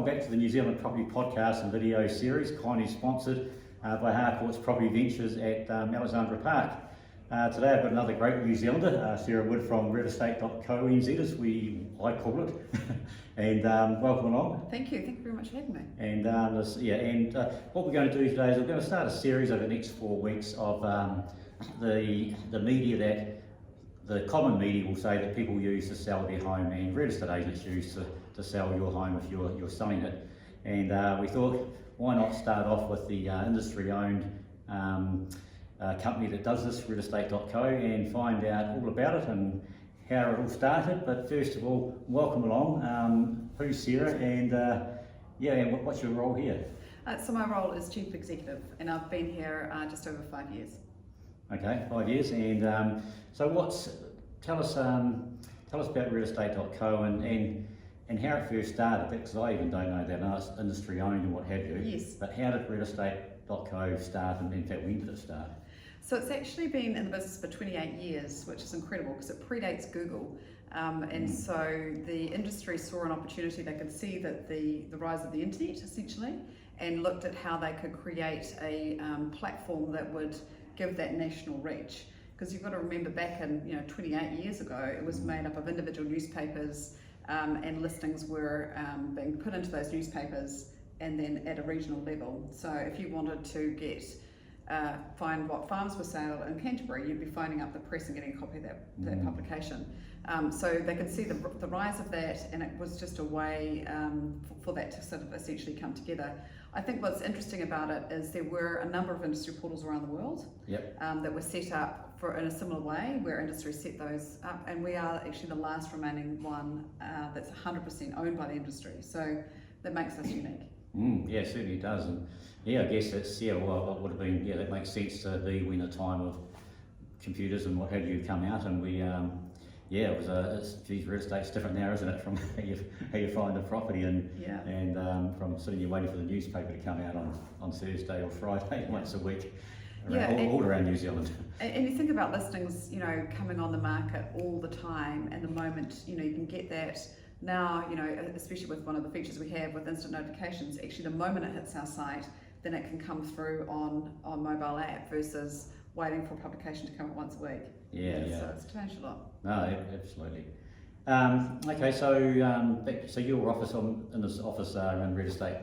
back to the New Zealand Property Podcast and Video Series, kindly sponsored by Harcourts Property Ventures at Alexandra Park. Today I've got another great New Zealander, Sarah Wood from realestate.co.nz as I call it. And welcome along. Thank you very much for having me. And what we're going to do today is we're going to start a series over the next 4 weeks of the media that the common media will say that people use to sell their home, and real estate agents use to sell your home if you're selling it. And we thought, why not start off with the industry-owned company that does this, realestate.co, and find out all about it and how it all started. But first of all, welcome along. Who's Sarah, and what's your role here? So my role is Chief Executive, and I've been here just over 5 years. Okay, 5 years. And tell us about realestate.co and how it first started, because I even don't know that industry owned and what have you. Yes. But how did realestate.co start, and in fact, when did it start? So it's actually been in the business for 28 years, which is incredible because it predates Google. So the industry saw an opportunity. They could see that the rise of the internet, essentially, and looked at how they could create a platform that would give that national reach. Because you've got to remember, back in 28 years ago, it was made up of individual newspapers, and listings were being put into those newspapers, and then at a regional level. So if you wanted to find what farms were sold in Canterbury, you'd be phoning up the press and getting a copy of that publication. So they could see the rise of that, and it was just a way for that to sort of essentially come together. I think what's interesting about it is there were a number of industry portals around the world that were set up in a similar way, where industry set those up, and we are actually the last remaining one that's 100% owned by the industry. So that makes us unique. Yeah, it certainly does. And I guess that's, it would have been, that makes sense to be when the time of computers and what have you come out, and we, it was real estate's different now, isn't it, from how you find a property, and from sitting here waiting for the newspaper to come out on Thursday or Friday once a week, all around New Zealand. And you think about listings, coming on the market all the time, and the moment, you can get that. Now, especially with one of the features we have with instant notifications, actually the moment it hits our site, then it can come through on mobile app versus waiting for a publication to come out once a week. So it's changed a lot. No, absolutely. Okay, so your office in this office in real estate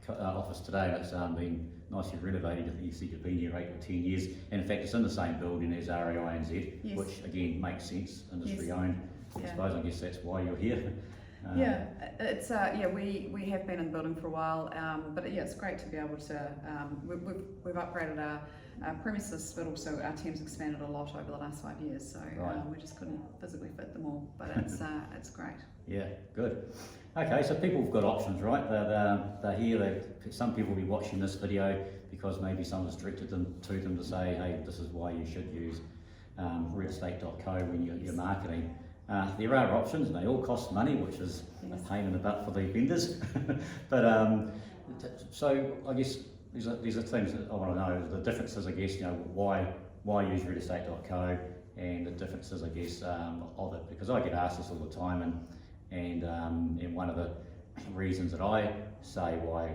office today, and it's been nicely renovated. I think you said you've been here 8 or 10 years, and in fact it's in the same building as RAINZ, which again makes sense, industry owned. I guess that's why you're here. It's we have been in the building for a while, but it's great to be able to. We've upgraded our premises, but also our team's expanded a lot over the last 5 years. So we just couldn't physically fit them all, but it's great. Yeah, good. Okay, so people have got options, right? They're here. Some people will be watching this video because maybe someone's directed them to say, hey, this is why you should use realestate.co when you're marketing. There are options, and they all cost money, which is a pain in the butt for the vendors. But so I guess these are things that I want to know. The differences, I guess, why use realestate.co, and the differences, I guess, of it, because I get asked this all the time, and one of the reasons that I say why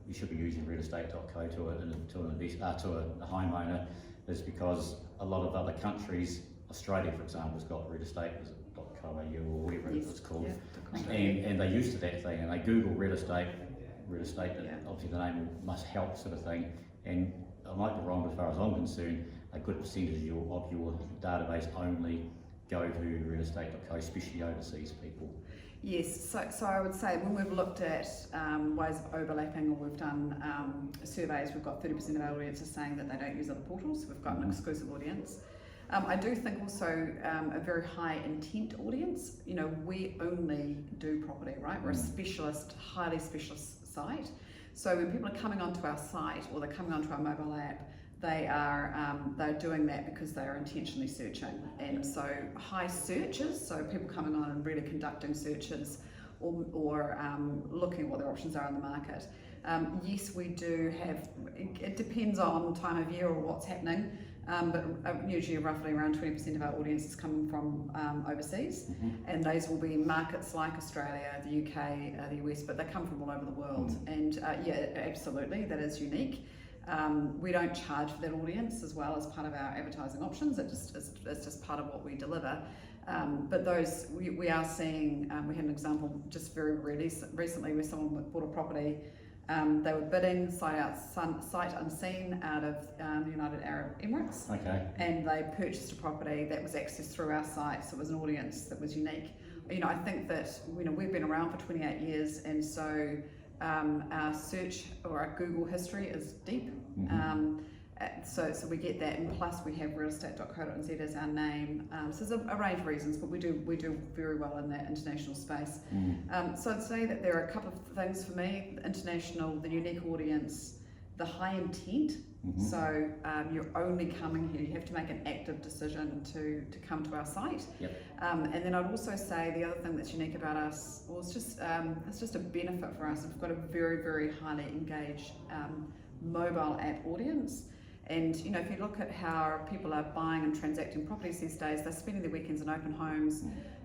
you should be using realestate.co to a homeowner is because a lot of other countries, Australia, for example, has got realestate.co.au or whatever it's called, and they're used to that thing, and they Google real estate, obviously the name must help sort of thing, and I might be wrong, but as far as I'm concerned, a good percentage of your database only go to realestate.co, especially overseas people. Yes, so I would say when we've looked at ways of overlapping, or we've done surveys, we've got 30% of our audience is saying that they don't use other portals. We've got an exclusive audience. I do think also a very high intent audience. We only do property, right? We're a specialist, highly specialist site. So when people are coming onto our site, or they're coming onto our mobile app, they're doing that because they are intentionally searching. And so high searches, so people coming on and really conducting searches, or looking at what their options are in the market. Yes, we do have, it depends on time of year or what's happening. but usually roughly around 20% of our audience is coming from overseas, and those will be markets like Australia, the UK, the US, but they come from all over the world. And yeah, absolutely, that is unique. We don't charge for that audience as well as part of our advertising options. It's just part of what we deliver. But those we are seeing. We had an example just very recently where someone bought a property. They were bidding sight unseen out of the United Arab Emirates, and they purchased a property that was accessed through our site. So it was an audience that was unique. I think that we've been around for 28 years, and so our search or our Google history is deep. So we get that, and plus we have realestate.co.nz as our name. So there's a range of reasons, but we do very well in that international space. So I'd say that there are a couple of things for me: the international, the unique audience, the high intent. So you're only coming here; you have to make an active decision to come to our site. And then I'd also say the other thing that's unique about us, well, it's just a benefit for us. We've got a very, very highly engaged mobile app audience. And if you look at how people are buying and transacting properties these days, they're spending their weekends in open homes,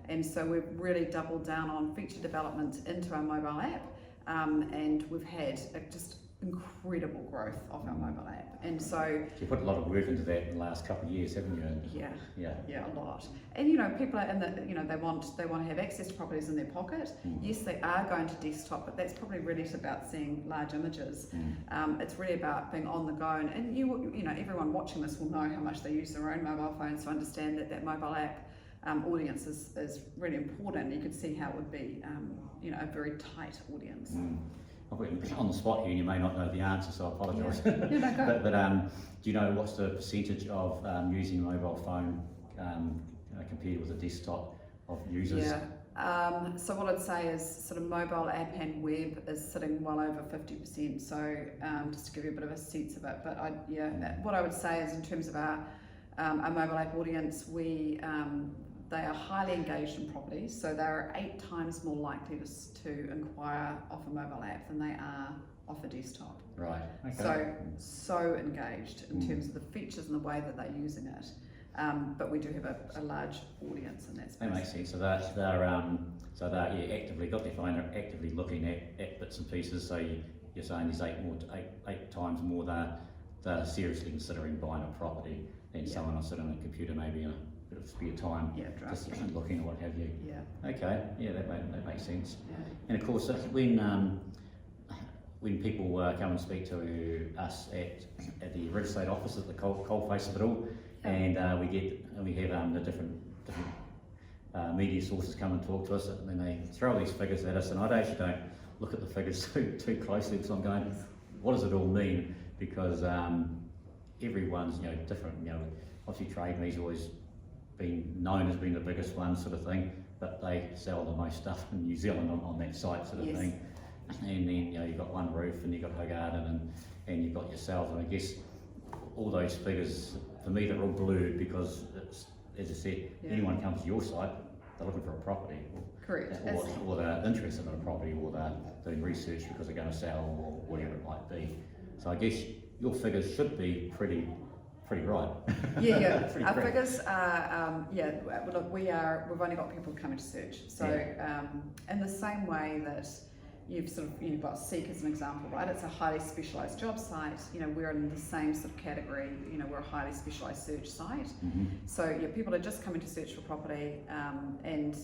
and so we've really doubled down on feature development into our mobile app, and we've had just incredible growth of our mobile app. And so you put a lot of work into that in the last couple of years, haven't you? Yeah, a lot. And people are in the they want to have access to properties in their pocket. Yes, they are going to desktop, but that's probably really about seeing large images. It's really about being on the go, and everyone watching this will know how much they use their own mobile phones to understand that mobile app audience is really important. You can see how it would be a very tight audience. I've been on the spot here and you may not know the answer, so I apologise. But do you know what's the percentage of using a mobile phone compared with a desktop of users? So what I'd say is sort of mobile app and web is sitting well over 50%. So just to give you a bit of a sense of it, but what I would say is in terms of our mobile app audience, they are highly engaged in properties, so they're 8 times more likely to inquire off a mobile app than they are off a desktop. Right. Okay. So engaged in terms of the features and the way that they're using it. But we do have a large audience in that space. That makes sense. So they're actively got their phone, they're actively looking at bits and pieces. So you're saying there's 8 times more they're seriously considering buying a property than someone else sitting on a computer maybe in a bit of spare time, just looking at what have you. Okay, that makes sense. And of course, when people come and speak to us at the real estate office at the coal face of it all, and we have the different media sources come and talk to us, and then they throw these figures at us, and I actually don't look at the figures too closely because I'm going, what does it all mean? Because everyone's different. Obviously Trade Me's always been known as being the biggest one, sort of thing, but they sell the most stuff in New Zealand on that site, sort of thing. And then you've got One Roof, and you've got Harcourts, and you've got yourself, and I guess all those figures for me they're all blurred because it's, as I said, anyone comes to your site, they're looking for a property. Correct. Or they're interested in a property, or they're doing research because they're going to sell, or whatever it might be. So I guess your figures should be pretty right. Our figures are look, we've only got people coming to search. So in the same way that you've got Seek as an example, right? It's a highly specialised job site. We're in the same sort of category. We're a highly specialised search site. So people are just coming to search for property, and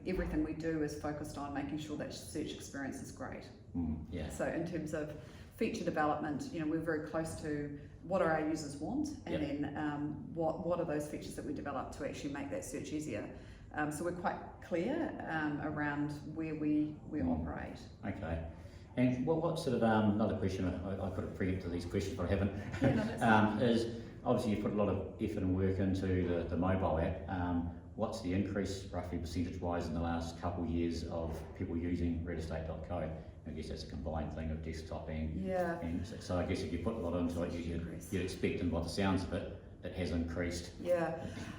everything we do is focused on making sure that search experience is great. So in terms of feature development, we're very close to what our users want, and then what are those features that we develop to actually make that search easier. So we're quite clear around where we operate. Okay. And what sort of another question I could have preempted these questions, but I haven't. Is obviously you put a lot of effort and work into the mobile app. What's the increase, roughly percentage-wise, in the last couple of years of people using realestate.co? I guess that's a combined thing of desktop and so I guess if you put a lot into it, you'd expect, and by the sounds of it, it has increased.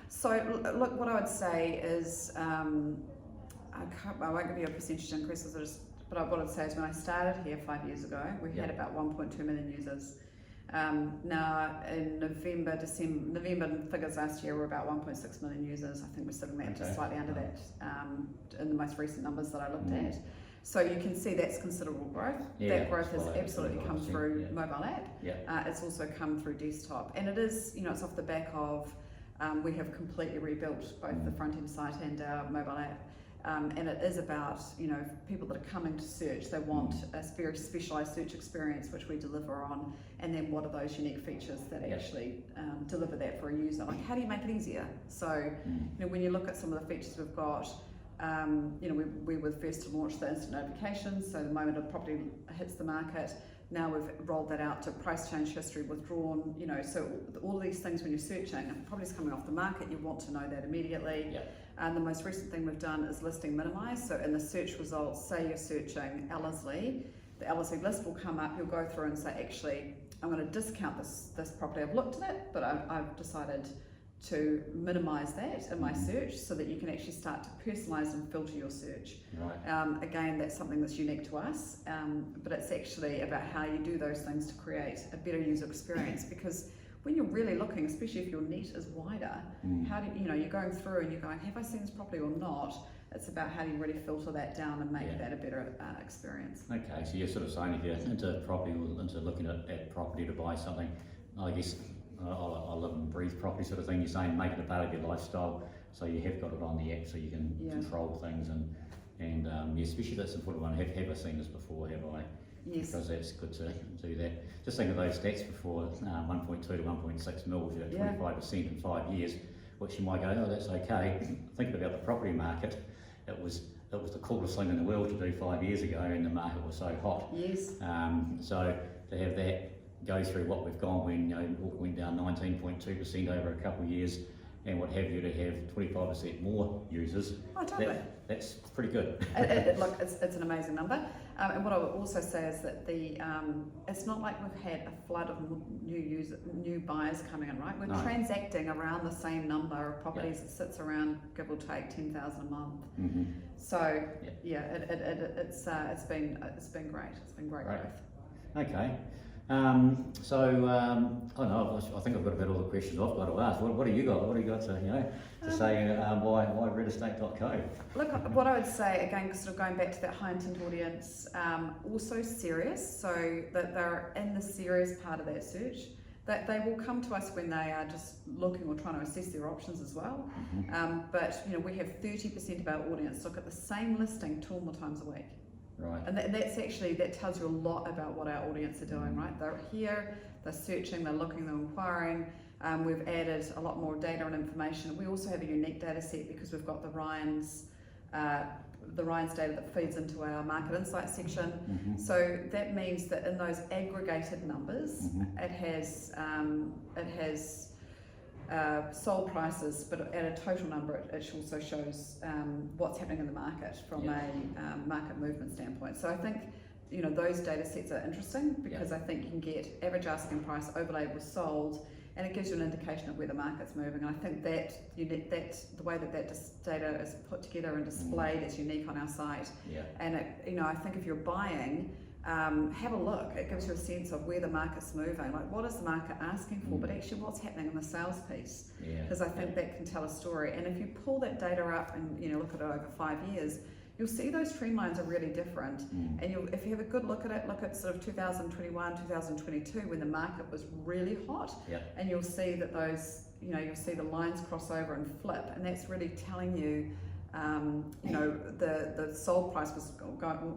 So look, what I would say is, I won't give you a percentage increase, but what I'd say is when I started here 5 years ago, we had about 1.2 million users. Now in November figures last year were about 1.6 million users. I think we're sitting there just slightly under that in the most recent numbers that I looked at. So you can see that's considerable growth. That growth has absolutely come through mobile app. It's also come through desktop, and it is, it's off the back of we have completely rebuilt both the front end site and our mobile app. And it is about, people that are coming to search, they want a very specialised search experience which we deliver on, and then what are those unique features that actually deliver that for a user? Like, how do you make it easier? So, when you look at some of the features we've got, we were first to launch the instant notifications, so the moment a property hits the market, now we've rolled that out to price change history withdrawn, so all of these things when you're searching, if a property's coming off the market, you want to know that immediately. And the most recent thing we've done is listing minimize. So in the search results, say you're searching Ellerslie, the Ellerslie list will come up, you'll go through and say, actually, I'm going to discount this property, I've looked at it, but I've decided to minimize that in my search so that you can actually start to personalize and filter your search. Again, that's something that's unique to us, but it's actually about how you do those things to create a better user experience, because when you're really looking, especially if your net is wider, how do you're going through and you're going, have I seen this property or not? It's about how do you really filter that down and make that a better experience. Okay, so you're sort of saying if you're into property or into looking at property to buy something, I guess I live and breathe property sort of thing, you're saying make it a part of your lifestyle, so you have got it on the app so you can control things, and especially that's an important one. Have I seen this before, have I? Yes. Because that's good to do that. Just think of those stats before, 1.2 to 1.6 mil, if you're at 25% in 5 years, which you might go, oh, that's okay. Think about the property market. It was the coolest thing in the world to do 5 years ago, and the market was so hot. Yes. So to have that go through what we've gone when went down 19.2% over a couple of years, and what have you, to have 25% more users. Oh, totally. That's pretty good. Look, it's an amazing number. And what I would also say is that it's not like we've had a flood of new buyers coming in, right? We're transacting around the same number of properties. It sits around, give or take, 10,000 a month. So it's been great. It's been great growth. Okay. I don't know. I think I've got about all the questions I've got to ask. What do you got? What do you got to say? Why realestate.co? Look, what I would say again, sort of going back to that high intent audience, also serious. So that they're in the serious part of that search. That they will come to us when they are just looking or trying to assess their options as well. But we have 30% of our audience look at the same listing 2 or more times a week. Right. And that tells you a lot about what our audience are doing, right? They're here, they're searching, they're looking, they're inquiring. We've added a lot more data and information. We also have a unique data set because we've got the Ryan's data that feeds into our market insight section. So that means that in those aggregated numbers, it has sold prices, but at a total number, it also shows what's happening in the market from a market movement standpoint. So I think those data sets are interesting because I think you can get average asking price overlaid with sold, and it gives you an indication of where the market's moving. And I think that the way that data is put together and displayed is unique on our site. And I think if you're buying, have a look. It gives you a sense of where the market's moving. Like, what is the market asking for, but actually what's happening in the sales piece? Because I think that can tell a story. And if you pull that data up and look at it over 5 years, you'll see those trend lines are really different. And if you have a good look at it, look at sort of 2021, 2022 when the market was really hot, and you'll see that those, you'll see the lines cross over and flip, and that's really telling you the sold price was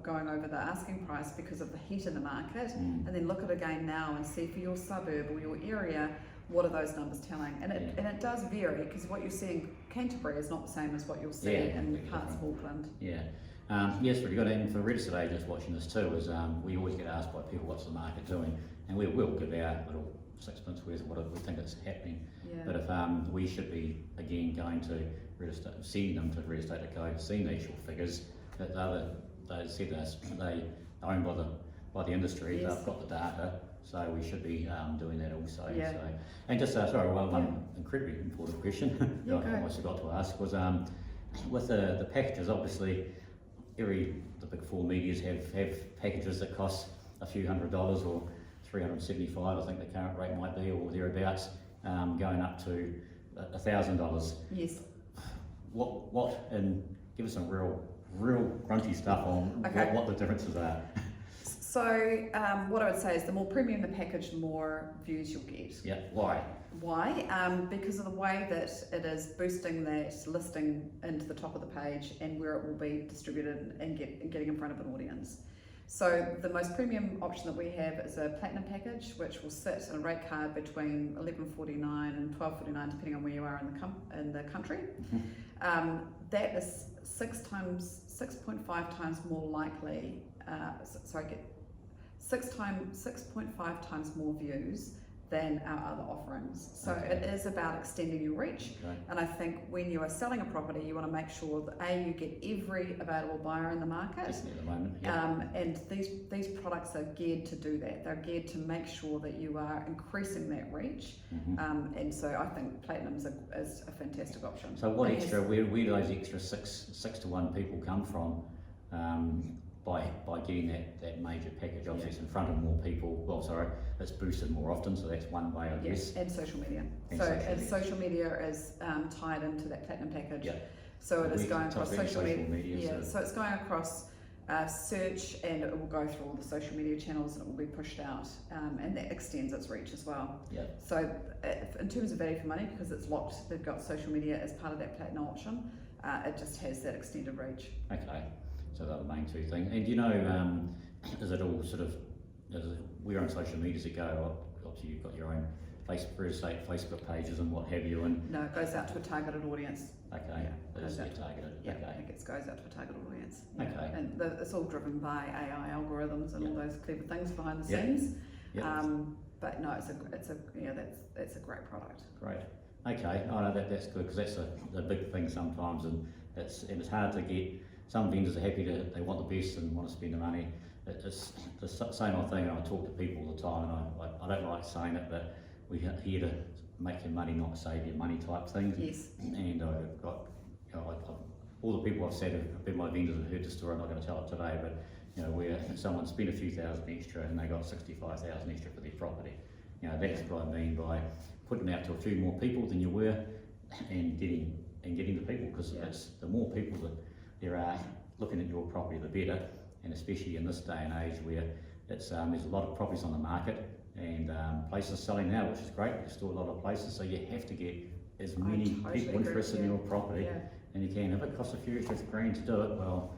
going over the asking price because of the heat in the market, and then look at it again now and see for your suburb or your area, what are those numbers telling? And it does vary, because what you see in Canterbury is not the same as what you'll see in parts of Auckland. Yes, really good. And for real estate agents watching this too, is we always get asked by people, what's the market doing? And we'll give our little sixpence worth of what we think is happening. But if we should be again going to real estate, seeing them to real estate to go, seeing the actual figures that they said they owned by the industry, they've got the data. So we should be doing that also. So, and just one incredibly important question that I almost forgot to ask was with the packages. Obviously, the big four medias have packages that cost a few $100s or $375, I think the current rate might be, or thereabouts, going up to $1,000. Yes. And give us some real crunchy stuff on what the differences are. So what I would say is the more premium the package, the more views you'll get. Yeah, why? Why? Because of the way that it is boosting that listing into the top of the page and where it will be distributed and getting in front of an audience. So the most premium option that we have is a platinum package, which will sit in a rate card between $11.49 and $12.49, depending on where you are in the country. That is 6.5 times more likely. 6.5 times more views than our other offerings. So it is about extending your reach. And I think when you are selling a property, you want to make sure that you get every available buyer in the market. Definitely at the moment. Yeah. And these products are geared to do that. They're geared to make sure that you are increasing that reach. And so I think Platinum is a fantastic option. So what extra? Where do those extra six to one people come from? By getting that major package, obviously it's in front of more people. Well, sorry, it's boosted more often, so that's one way, I guess. And social media. And social media is tied into that platinum package. Yeah. So it is going across social media. So So it's going across search, and it will go through all the social media channels, and it will be pushed out, and that extends its reach as well. Yeah. So in terms of value for money, because it's locked, they've got social media as part of that platinum option. It just has that extended reach. Okay. So they're the main two things. And you know, is it all sort of, where on social media does it go? Obviously you've got your own Facebook pages and what have you. And no, it goes out to a targeted audience. Okay, yeah, it's targeted. Yeah, okay. It goes out to a targeted audience. Yeah. Okay. And it's all driven by AI algorithms and all those clever things behind the Yeah. scenes. Yeah. But no, that's a great product. Great. Okay. Oh no, that's good, because that's the big thing sometimes, and it's hard to get. Some vendors are happy they want the best and want to spend the money. It's the same old thing, and I talk to people all the time, and I don't like saying it, but we're here to make your money, not save your money type thing. Yes. And I've got, all the people I've said have been my vendors and heard the story. I'm not going to tell it today, but you know, where someone spent a few thousand extra and they got 65,000 extra for their property. You know, that's what I mean by putting out to a few more people than you were, and getting the people, because it's the more people that there are looking at your property, the better. And especially in this day and age where it's there's a lot of properties on the market, and places selling now, which is great. There's still a lot of places, so you have to get as many people interested in your property, and you can. If it costs a few extra grand to do it, well,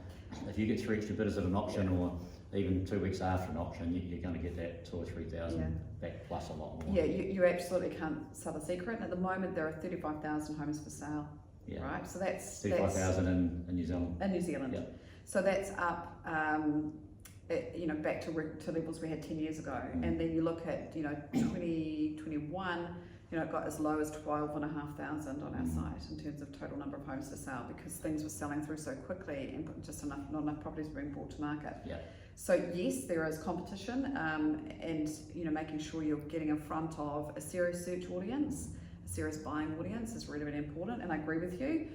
if you get 3 extra bidders at an auction, or even 2 weeks after an auction, you're going to get that 2,000 or 3,000 back, plus a lot more. Yeah, you absolutely can't sell a secret. And at the moment, there are 35,000 homes for sale. Yeah. Right, so that's 35,000 in New Zealand. In New Zealand. Yeah. So that's up, back to levels we had 10 years ago. And then you look at 2021, it got as low as 12,500 on our site in terms of total number of homes for sale, because things were selling through so quickly and just not enough properties were being brought to market. Yeah. So yes, there is competition, and making sure you're getting in front of a serious search audience. Serious buying audience is really, really important, and I agree with you.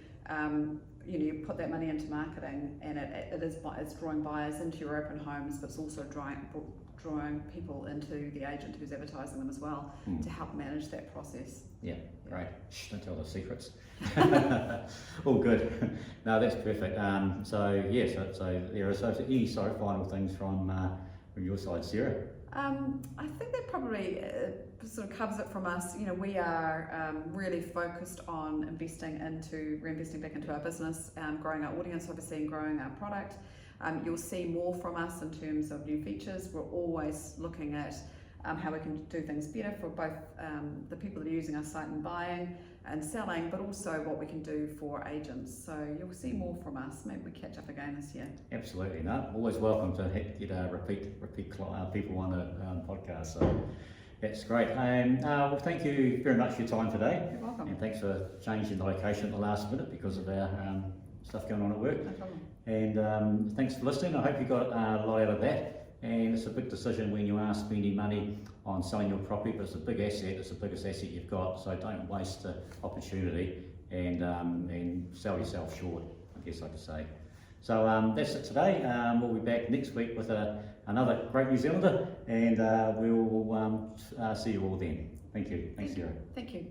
You put that money into marketing, and it's drawing buyers into your open homes, but it's also drawing people into the agent who's advertising them as well, to help manage that process. Yeah, great. Shh, don't tell the secrets. All good. No, that's perfect. So there are any final things from your side, Sarah? I think that probably sort of covers it from us. We are really focused on reinvesting back into our business, growing our audience, obviously, and growing our product. You'll see more from us in terms of new features. We're always looking at how we can do things better for both the people that are using our site and buying and selling, but also what we can do for agents. So you'll see more from us. Maybe we catch up again this year. Absolutely, no. Always welcome to get repeat people on the podcast. So that's great. Well, thank you very much for your time today. You're welcome. And thanks for changing the location at the last minute because of our stuff going on at work. No problem. And thanks for listening. I hope you got a lot out of that. And it's a big decision when you are spending money on selling your property, but it's a big asset. It's the biggest asset you've got, so don't waste the opportunity and sell yourself short, I guess I could say. So that's it today. We'll be back next week with another great New Zealander, and we'll see you all then. Thank you. Thanks, Sarah. Thank you.